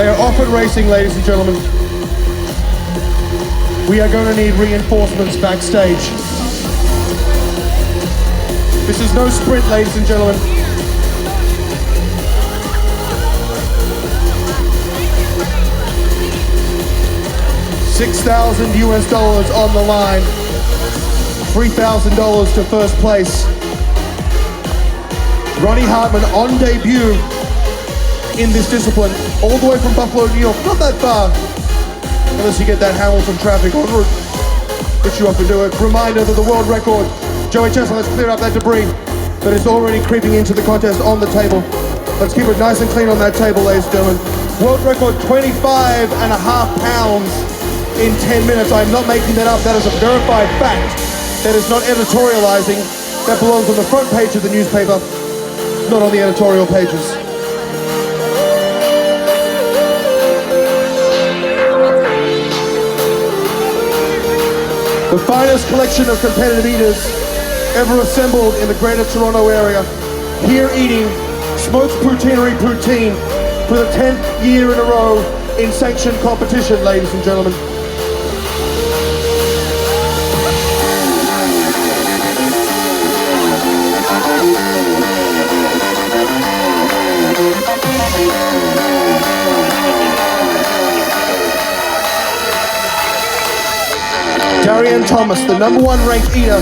They are off and racing, ladies and gentlemen. We are going to need reinforcements backstage. This is no sprint, ladies and gentlemen. $6,000 US on the line. $3,000 to first place. Ronnie Hartman on debut in this discipline, all the way from Buffalo, New York. Not that far, unless you get that Hamilton traffic en route, which you often do. A reminder that the world record, Joey Chestnut, let's clear up that debris that is already creeping into the contest on the table. Let's keep it nice and clean on that table, ladies and gentlemen. World record, 25.5 pounds in 10 minutes. I'm not making that up. That is a verified fact. That is not editorializing. That belongs on the front page of the newspaper, not on the editorial pages. The finest collection of competitive eaters ever assembled in the Greater Toronto area. Here eating smoked poutineery poutine for the 10th year in a row in sanctioned competition, ladies and gentlemen. Darian Thomas, the #1 ranked eater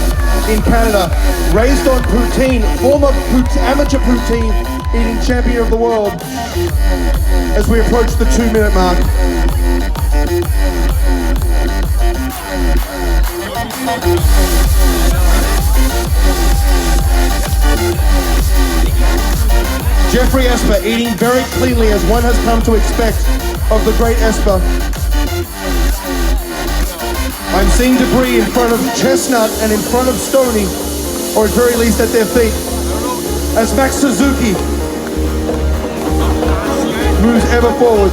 in Canada, raised on poutine, former amateur poutine eating champion of the world, as we approach the 2-minute mark. Jeffrey Esper eating very cleanly, as one has come to expect of the great Esper. I'm seeing debris in front of Chestnut and in front of Stoney, or at very least at their feet, as Max Suzuki moves ever forward.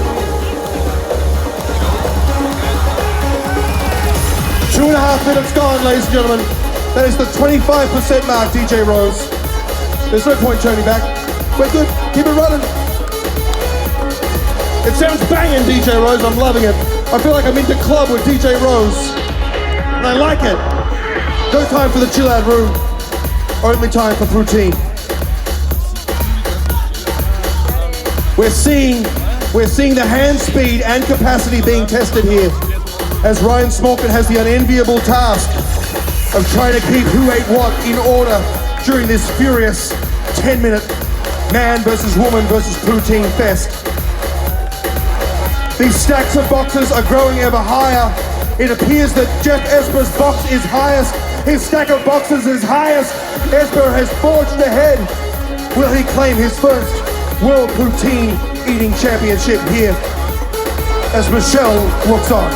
2.5 minutes gone, ladies and gentlemen. That is the 25% mark, DJ Rose. There's no point turning back. We're good, keep it running. It sounds banging, DJ Rose, I'm loving it. I feel like I'm in the club with DJ Rose. And I like it. No time for the chill out room. Only time for poutine. We're seeing the hand speed and capacity being tested here, as Ryan Smolkin has the unenviable task of trying to keep who ate what in order during this furious 10-minute man versus woman versus poutine fest. These stacks of boxes are growing ever higher. It appears that Jeff Esper's box is highest. His stack of boxes is highest. Esper has forged ahead. Will he claim his first World Poutine Eating Championship here as Michelle looks on?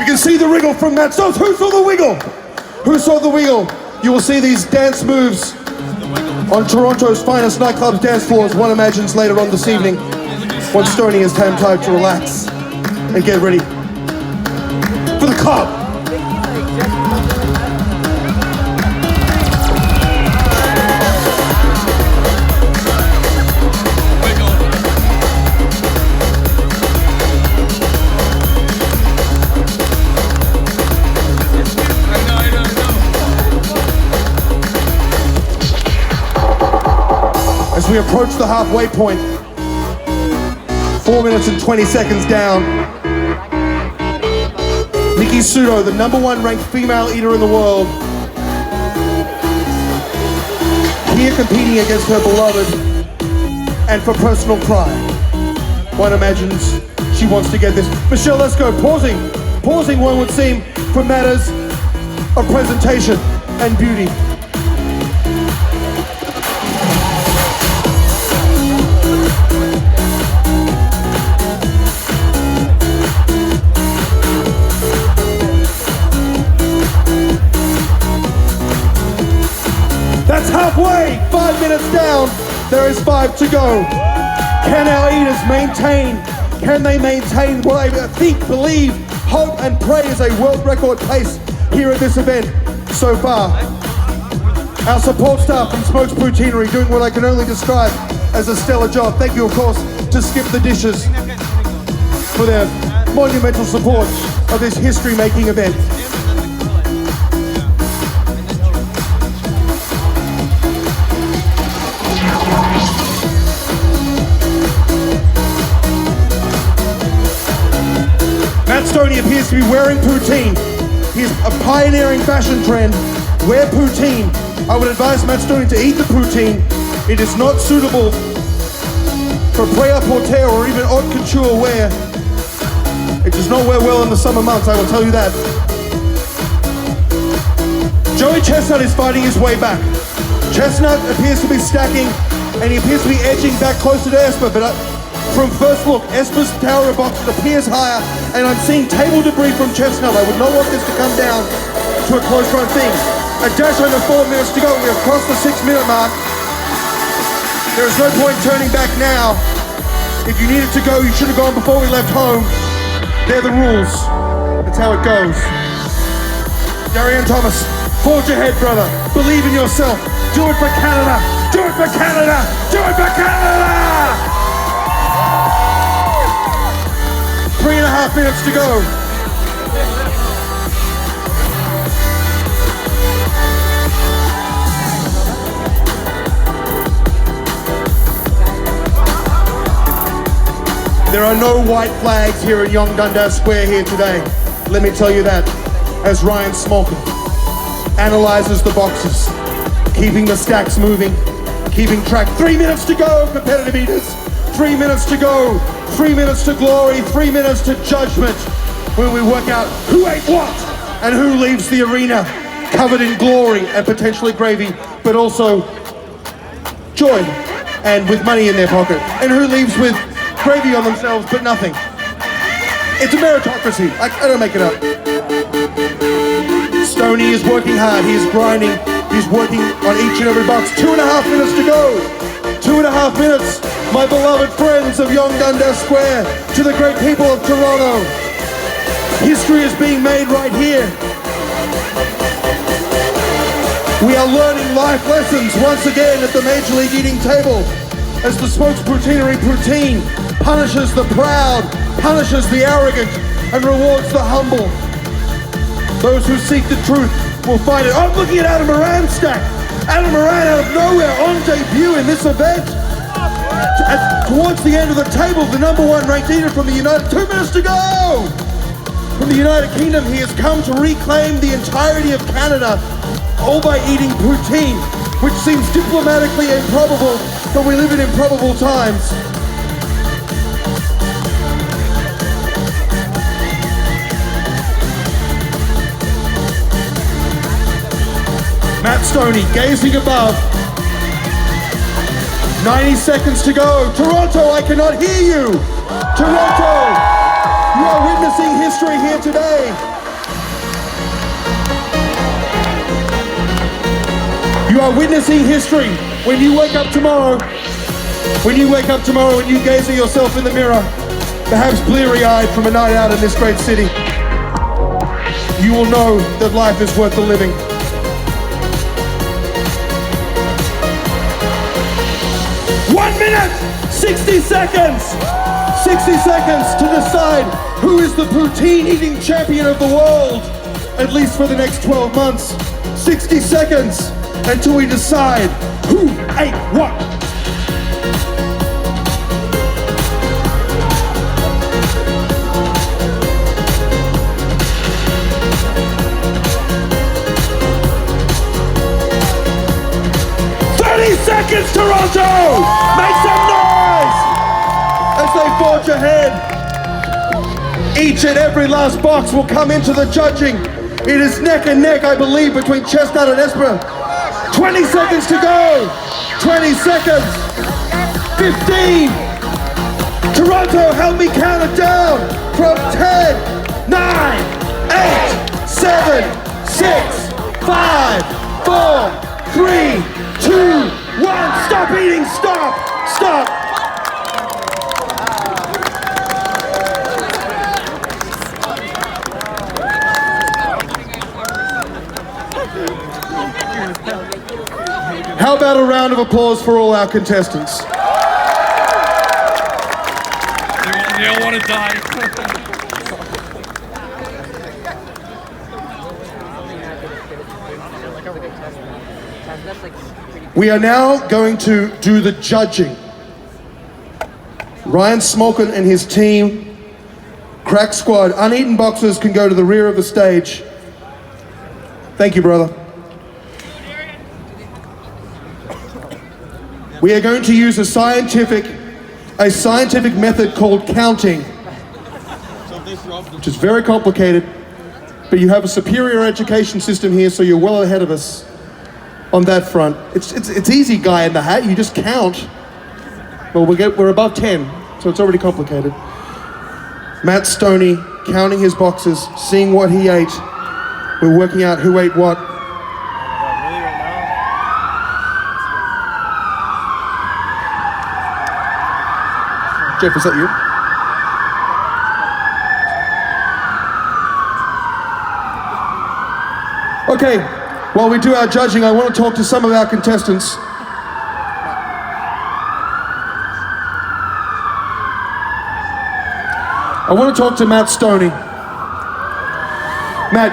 You can see the wriggle from Matt Stokes. Who saw the wiggle? Who saw the wiggle? You will see these dance moves on Toronto's finest nightclubs dance floors, one imagines later on this evening, once Stoney has time to relax and get ready for the club. As we approach the halfway point, 4 minutes and 20 seconds down, Nikki Sudo, the #1 ranked female eater in the world, here competing against her beloved and for personal pride. One imagines she wants to get this. Michelle, let's go. Pausing, one would seem, for matters of presentation and beauty. That's halfway, 5 minutes down, there is 5 to go. Can our eaters maintain what I think, believe, hope and pray is a world record pace here at this event? so far. Our support staff from Smokes Poutinery doing what I can only describe as a stellar job. Thank you, of course, to Skip the Dishes for their monumental support of this history-making event. Matt Stoney appears to be wearing poutine. He's a pioneering fashion trend. Wear poutine. I would advise Matt Stoney to eat the poutine. It is not suitable for prêt-à-porter or even haute couture wear. It does not wear well in the summer months, I will tell you that. Joey Chestnut is fighting his way back. Chestnut appears to be stacking, and he appears to be edging back closer to Esper, but from first look, Esper's tower of boxes appears higher, and I'm seeing table debris from Chestnut. I would not want this to come down to a close run thing. A dash under 4 minutes to go. We have crossed the 6-minute mark. There is no point turning back now. If you needed to go, you should have gone before we left home. They're the rules. That's how it goes. Darian Thomas, forge ahead, brother. Believe in yourself. Do it for Canada. Do it for Canada. Do it for Canada! 3.5 minutes to go. There are no white flags here in Young Dundas Square here today. Let me tell you that. As Ryan Smolkin analyzes the boxes, keeping the stacks moving, keeping track. 3 minutes to go, competitive eaters. 3 minutes to go. 3 minutes to glory. 3 minutes to judgment. When we work out who ate what and who leaves the arena covered in glory and potentially gravy, but also joy and with money in their pocket. And who leaves with gravy on themselves, but nothing. It's a meritocracy. I don't make it up. Stoney is working hard. He is grinding. He's working on each and every box. 2.5 minutes to go. 2.5 minutes. My beloved friends of Young Dundas Square, to the great people of Toronto. History is being made right here. We are learning life lessons once again at the Major League Eating table as the Smokes Poutinery Poutine punishes the proud, punishes the arrogant, and rewards the humble. Those who seek the truth will find it. I'm looking at Adam Moran's stack. Adam Moran out of nowhere on debut in this event. Towards the end of the table, the #1 ranked eater from the United... 2 minutes to go! From the United Kingdom, he has come to reclaim the entirety of Canada, all by eating poutine, which seems diplomatically improbable, but we live in improbable times. Matt Stoney gazing above. 90 seconds to go. Toronto, I cannot hear you. Toronto, you are witnessing history here today. You are witnessing history. When you wake up tomorrow and you gaze at yourself in the mirror, perhaps bleary-eyed from a night out in this great city, you will know that life is worth the living. 1 minute, 60 seconds. 60 seconds to decide who is the poutine eating champion of the world, at least for the next 12 months. 60 seconds until we decide who ate what. Seconds, Toronto! Make some noise! As they forge ahead. Each and every last box will come into the judging. It is neck and neck, I believe, between Chestnut and Esper. 20 seconds to go! 20 seconds! 15! Toronto, help me count it down! From 10, 9, 8, 7, 6, 5, 4, 3, 2, 1, stop eating, stop, stop. How about a round of applause for all our contestants? They all want to die. We are now going to do the judging. Ryan Smolkin and his team, Crack Squad, uneaten boxers can go to the rear of the stage. Thank you, brother. We are going to use a scientific method called counting, which is very complicated, but you have a superior education system here, so you're well ahead of us on that front. It's easy, guy in the hat. You just count. Well, we're above 10, so it's already complicated. Matt Stoney counting his boxes, seeing what he ate. We're working out who ate what. Jeff, is that you? Okay, while we do our judging, I want to talk to some of our contestants. I want to talk to Matt Stoney. Matt,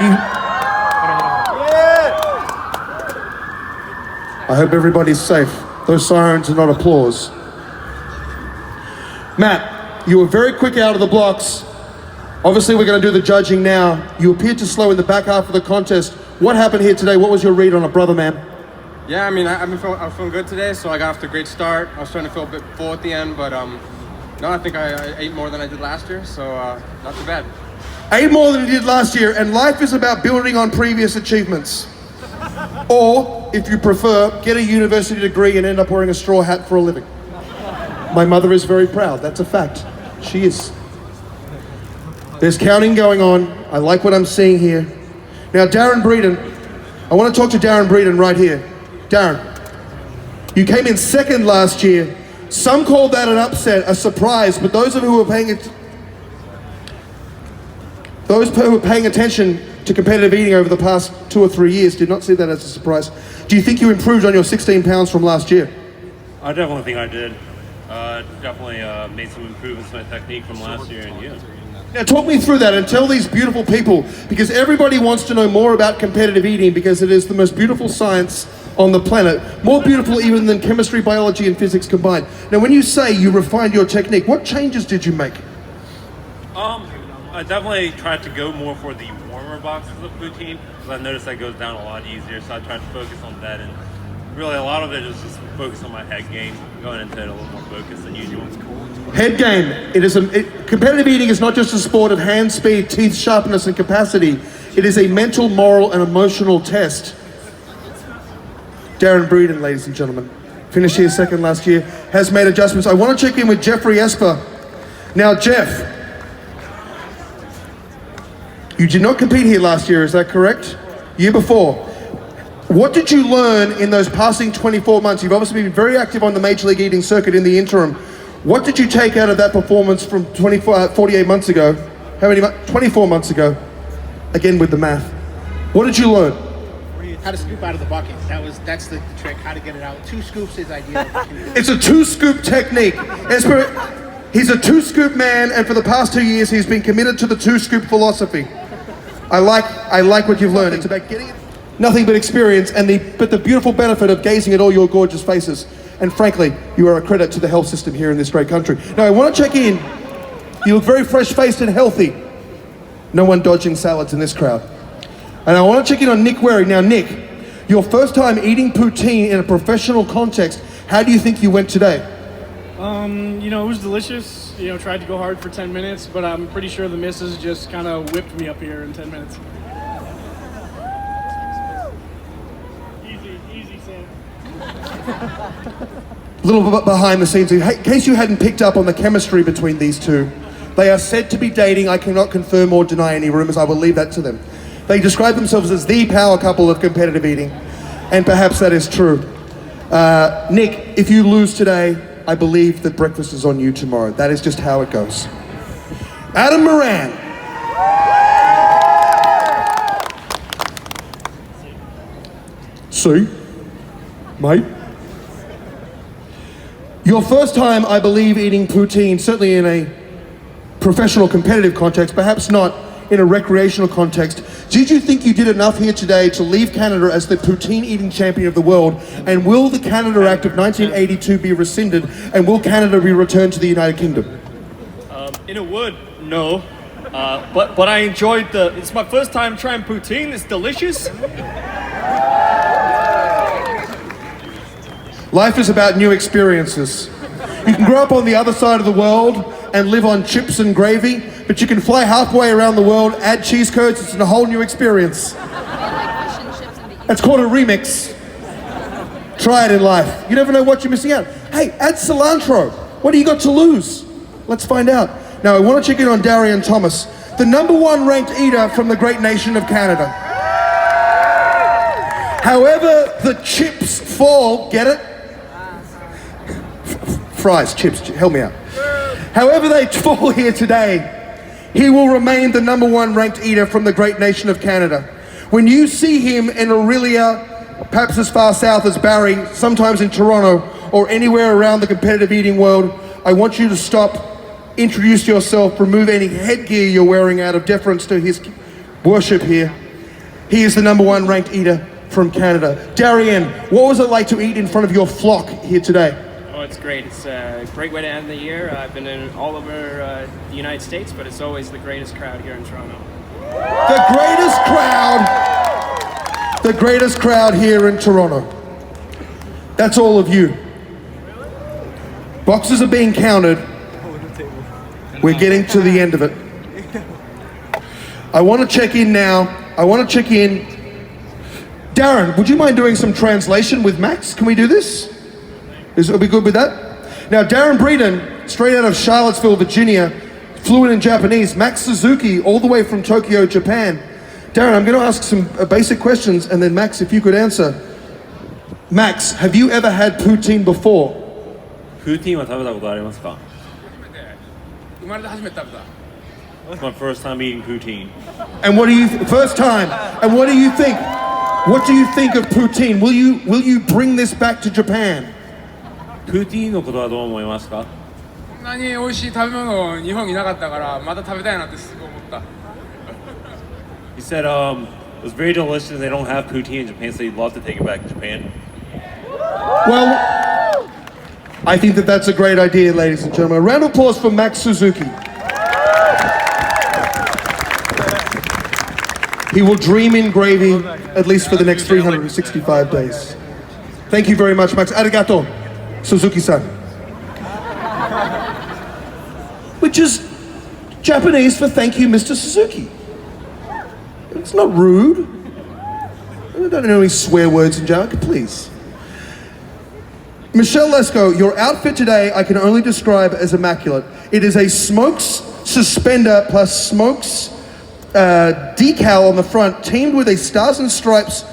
I hope everybody's safe. Those sirens are not applause. Matt, you were very quick out of the blocks. Obviously, we're going to do the judging now. You appeared to slow in the back half of the contest. What happened here today? What was your read on a brother, man? Yeah, I mean, I'm feeling good today, so I got off to a great start. I was starting to feel a bit full at the end, but no, I think I ate more than I did last year, so not too bad. Ate more than you did last year, and life is about building on previous achievements. Or, if you prefer, get a university degree and end up wearing a straw hat for a living. My mother is very proud, that's a fact. She is. There's counting going on. I like what I'm seeing here. Now, Darren Breeden, I want to talk to Darren Breeden right here. Darren, you came in second last year. Some called that an upset, a surprise, but those who were paying attention to competitive eating over the past 2 or 3 years did not see that as a surprise. Do you think you improved on your 16 pounds from last year? I definitely think I did. Definitely made some improvements in my technique from last year, and yeah. Now talk me through that and tell these beautiful people, because everybody wants to know more about competitive eating because it is the most beautiful science on the planet. More beautiful even than chemistry, biology, and physics combined. Now when you say you refined your technique, what changes did you make? I definitely tried to go more for the warmer boxes of Poutine, because I've noticed that goes down a lot easier, so I tried to focus on that, and really a lot of it is just focus on my head game, going into it a little more focused than usual. Head game. Competitive eating is not just a sport of hand speed, teeth sharpness, and capacity. It is a mental, moral, and emotional test. Darren Breeden, ladies and gentlemen, finished here second last year, has made adjustments. I want to check in with Jeffrey Esper. Now, Jeff, you did not compete here last year, is that correct? Year before. What did you learn in those passing 24 months? You've obviously been very active on the Major League Eating circuit in the interim. What did you take out of that performance from 48 months ago? 24 months ago. Again with the math. What did you learn? How to scoop out of the bucket. That's the trick, how to get it out. 2 scoops is ideal. It's a 2-scoop technique. He's a 2-scoop man, and for the past 2 years he's been committed to the 2-scoop philosophy. I like what you've learned. It's about getting it. Nothing but experience and the beautiful benefit of gazing at all your gorgeous faces. And frankly, you are a credit to the health system here in this great country. Now, I want to check in. You look very fresh-faced and healthy. No one dodging salads in this crowd. And I want to check in on Nick Waring. Now, Nick, your first time eating poutine in a professional context, how do you think you went today? It was delicious. Tried to go hard for 10 minutes, but I'm pretty sure the missus just kind of whipped me up here in 10 minutes. Easy, Sam. A little bit behind the scenes, in case you hadn't picked up on the chemistry between these two. They are said to be dating. I cannot confirm or deny any rumors. I will leave that to them. They describe themselves as the power couple of competitive eating, and perhaps that is true. Nick, if you lose today, I believe that breakfast is on you tomorrow. That is just how it goes. Adam Moran. See? Mate? Your first time, I believe, eating poutine, certainly in a professional competitive context, perhaps not in a recreational context. Did you think you did enough here today to leave Canada as the poutine eating champion of the world? And will the Canada Act of 1982 be rescinded? And will Canada be returned to the United Kingdom? In a word, no. But I enjoyed it's my first time trying poutine. It's delicious. Life is about new experiences. You can grow up on the other side of the world and live on chips and gravy, but you can fly halfway around the world, add cheese curds, it's a whole new experience. It's called a remix. Try it in life. You never know what you're missing out. Hey, add cilantro. What do you got to lose? Let's find out. Now, I want to check in on Darian Thomas, the #1 ranked eater from the great nation of Canada. However the chips fall, get it? Fries, chips, help me out. However they fall here today, he will remain the #1 ranked eater from the great nation of Canada. When you see him in Aurelia, perhaps as far south as Barrie, sometimes in Toronto, or anywhere around the competitive eating world, I want you to stop, introduce yourself, remove any headgear you're wearing out of deference to his worship here. He is the #1 ranked eater from Canada. Darian, what was it like to eat in front of your flock here today? Oh, it's great. It's a great way to end the year. I've been in all over the United States, but it's always the greatest crowd here in Toronto. The greatest crowd here in Toronto. That's all of you. Boxes are being counted. We're getting to the end of it. I want to check in now. Darren, would you mind doing some translation with Max? Can we do this? Are we good with that? Now, Darren Breeden, straight out of Charlottesville, Virginia, fluent in Japanese. Max Suzuki, all the way from Tokyo, Japan. Darren, I'm going to ask some basic questions, and then Max, if you could answer. Max, have you ever had poutine before? プーティンは食べたことありますか？生まれて初めて食べた。 It's my first time eating poutine. And what do you first time? And what do you think? What do you think of poutine? Will you bring this back to Japan? プーティーンのことはどう思いますか？こんなに美味しい食べ物を日本になかったからまた食べたいなってすごい思った。 He said it was very delicious. They don't have poutine in Japan, so he'd love to take it back to Japan. Well, I think that's a great idea, ladies and gentlemen. A round of applause for Max Suzuki. He will dream in gravy at least for the next 365 days. Thank you very much, Max. Arigato, Suzuki-san. Which is Japanese for thank you, Mr. Suzuki. It's not rude. I don't know any swear words in Japan, please. Michelle Lesko, your outfit today I can only describe as immaculate. It is a smokes suspender plus smokes decal on the front, teamed with a Stars and Stripes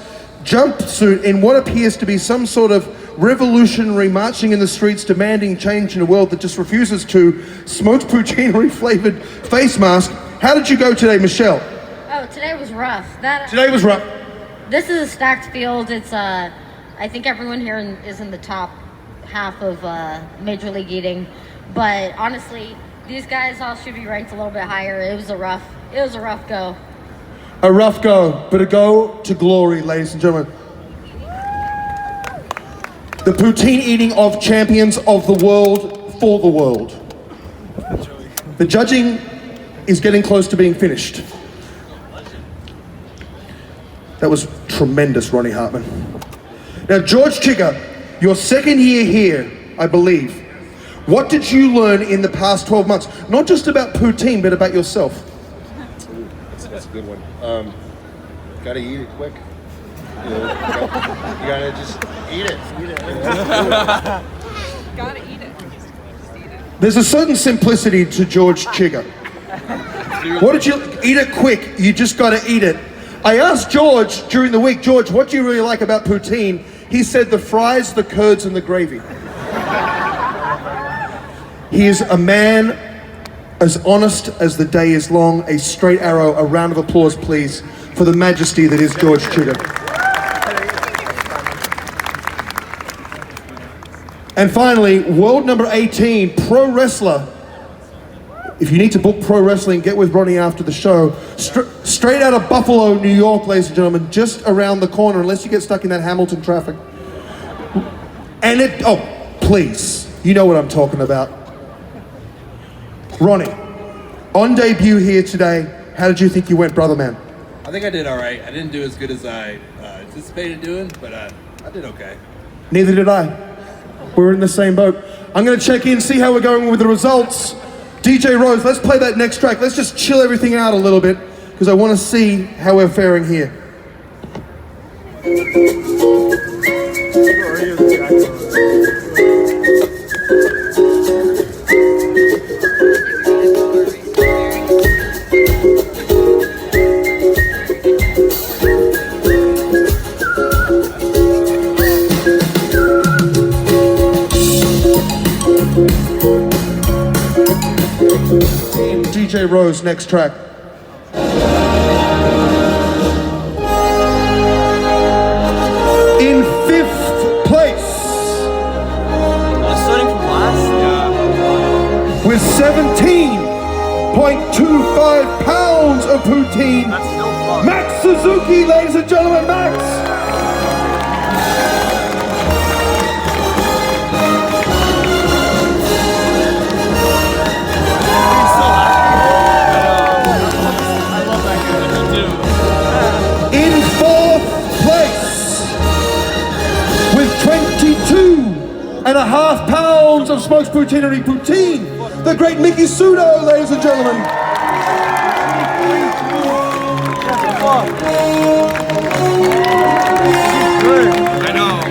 jumpsuit in what appears to be some sort of revolutionary marching in the streets demanding change in a world that just refuses to. Smoked poutineery flavored face mask. How did you go today, Michelle? Oh, today was rough. Today was rough. This is a stacked field. It's I think everyone here is in the top half of Major League Eating, but honestly, these guys all should be ranked a little bit higher. It was a rough go. A rough go, but a go to glory, ladies and gentlemen. The poutine eating of champions of the world for the world. The judging is getting close to being finished. That was tremendous, Ronnie Hartman. Now, George Chigga, your second year here, I believe. What did you learn in the past 12 months? Not just about poutine, but about yourself. That's a good one. Gotta eat it quick. You gotta just eat it. Gotta eat it. Just eat it. There's a certain simplicity to George Chigga. What did you eat it quick? You just gotta eat it. I asked George during the week, George, what do you really like about poutine? He said the fries, the curds, and the gravy. He is a man as honest as the day is long. A straight arrow. A round of applause, please, for the majesty that is George Chigga. And finally, world number 18, pro wrestler. If you need to book pro wrestling, get with Ronnie after the show. Straight out of Buffalo, New York, ladies and gentlemen, just around the corner, unless you get stuck in that Hamilton traffic. And oh, please, you know what I'm talking about. Ronnie, on debut here today, how did you think you went, brother man? I think I did all right. I didn't do as good as I anticipated doing, but I did okay. Neither did I. We're in the same boat. I'm gonna check in, see how we're going with the results. DJ Rose, let's play that next track. Let's just chill everything out a little bit, because I want to see how we're faring here. DJ Rose, next track. In 5th place. Starting from last? Yeah. With 17.25 pounds of poutine. That's still fun. Max Suzuki, ladies and gentlemen, Max. In 4th place, with 22.5 pounds of smoked poutinery poutine, the great Mickey Sudo, ladies and gentlemen. I know.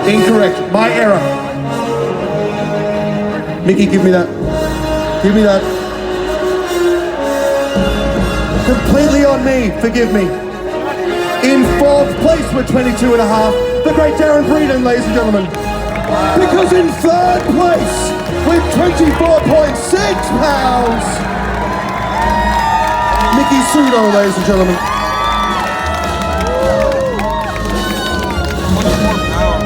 Incorrect. My error. Mickey, give me that. Give me that. Completely on me, forgive me. In 4th place with 22.5, the great Darren Breeden, ladies and gentlemen. Because in 3rd place with 24.6 pounds, Mickey Sudo, ladies and gentlemen.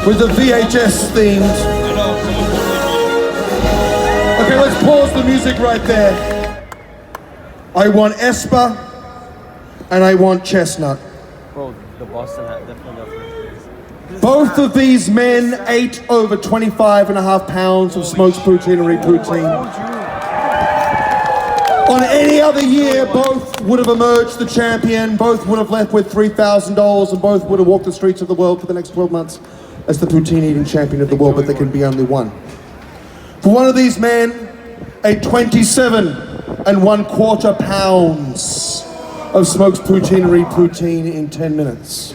With the VHS themed. Okay, let's pause the music right there. I want Esper, and I want Chestnut. Bro, the Boston hat definitely. Both of these men ate over 25.5 pounds of smoked poutinery poutine. On any other year, both would have emerged the champion, both would have left with $3,000, and both would have walked the streets of the world for the next 12 months as the poutine eating champion of the world, but there can be only one. For one of these men, ate 27.25 pounds of smoked poutinery poutine in 10 minutes.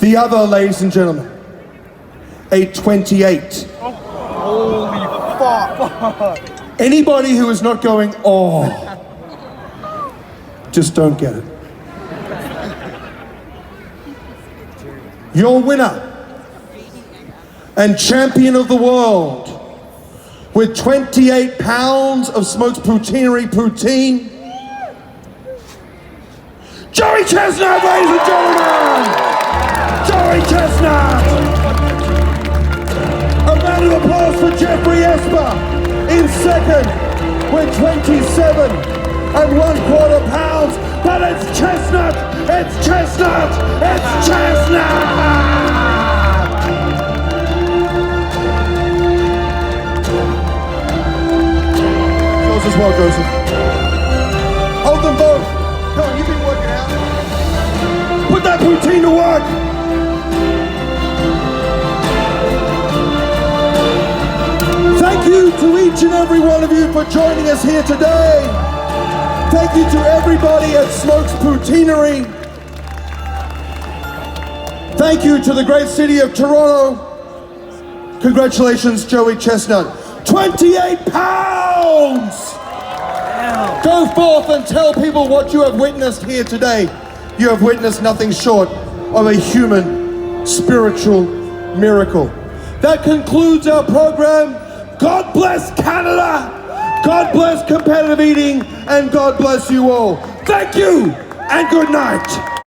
The other, ladies and gentlemen, ate 28. Holy fuck! Anybody who is not going, oh, just don't get it. Your winner and champion of the world with 28 pounds of smoked poutinery poutine, Joey Chestnut, ladies and gentlemen! Joey Chestnut! A round of applause for Jeffrey Esper in 2nd with 27.25 pounds, but it's Chestnut! It's Chestnut! It's Chestnut! Yours as well, Joseph. Hold them both. Come on, you've been working out. Put that poutine to work. Thank you to each and every one of you for joining us here today. Thank you to everybody at Smoked Poutinery. Thank you to the great city of Toronto. Congratulations, Joey Chestnut. 28 pounds! Go forth and tell people what you have witnessed here today. You have witnessed nothing short of a human, spiritual miracle. That concludes our program. God bless Canada, God bless competitive eating, and God bless you all. Thank you, and good night.